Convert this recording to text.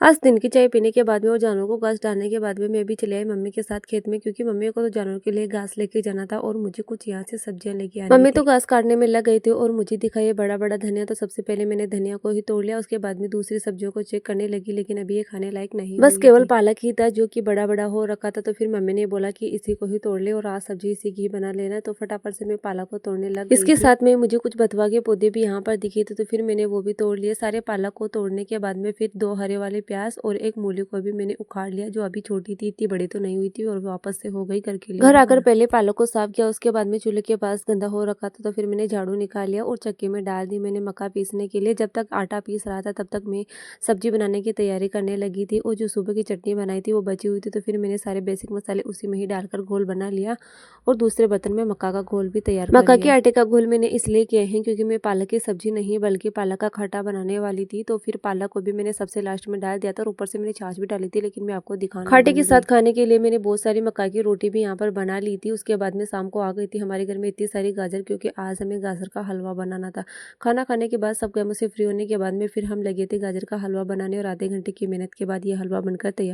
आज दिन की चाय पीने के बाद में और जानवरों को घास डालने के बाद में मैं भी चले आई मम्मी के साथ खेत में, क्योंकि मम्मी को तो जानवरों के लिए घास लेके जाना था और मुझे कुछ यहाँ से सब्जियां लेके आनी मम्मी थी। तो घास काटने में लग गई थी और मुझे दिखा ये बड़ा बड़ा धनिया। तो सबसे पहले मैंने धनिया को ही तोड़ लिया, उसके बाद में दूसरी सब्जियों को चेक करने लगी, लेकिन अभी ये खाने लायक नहीं बस केवल पालक ही था जो कि बड़ा बड़ा हो रखा था। तो फिर मम्मी ने बोला कि इसी को ही तोड़ ले और आज सब्जी इसी की बना लेना। तो फटाफट से मैं पालक को तोड़ने लग गई। इसके साथ में मुझे कुछ बथुआ के पौधे भी यहाँ पर दिखे थे, तो फिर मैंने वो भी तोड़ लिए। सारे पालक को तोड़ने के बाद में फिर 2 हरे वाले प्याज और एक मूली को भी मैंने उखाड़ लिया, जो अभी छोटी थी, इतनी बड़ी तो नहीं हुई थी और वापस से हो गई करके लिए। घर आकर पहले पालक को साफ किया, उसके बाद में चूल्हे के पास गंदा हो रखा था, तो फिर मैंने झाड़ू निकाल लिया और चक्की में डाल दी मैंने मक्का पीसने के लिए। जब तक आटा पीस रहा था तब तक मैं सब्जी बनाने की तैयारी करने लगी थी, और जो सुबह की चटनी बनाई थी वो बची हुई थी, तो फिर मैंने सारे बेसिक मसाले उसी में ही डालकर घोल बना लिया और दूसरे बर्तन में मक्का का घोल भी तैयार कर लिया। मक्का के आटे का घोल मैंने इसलिए किया है क्योंकि मैं पालक की सब्जी नहीं बल्कि पालक का खट्टा बनाने वाली थी। तो फिर पालक को भी मैंने सबसे लास्ट में डाल दिया था और ऊपर से मैंने छाछ भी डाली थी, लेकिन मैं आपको दिखाना खाटे के साथ खाने के लिए मैंने बहुत सारी मक्का की रोटी भी यहाँ पर बना ली थी। उसके बाद में शाम को आ गई थी हमारे घर में इतनी सारी गाजर, क्योंकि आज हमें गाजर का हलवा बनाना था। खाना खाने के बाद सब कामों से फ्री होने के बाद में फिर हम लगे थे गाजर का हलवा बनाने, और आधे घंटे की मेहनत के बाद ये हलवा बनकर तैयार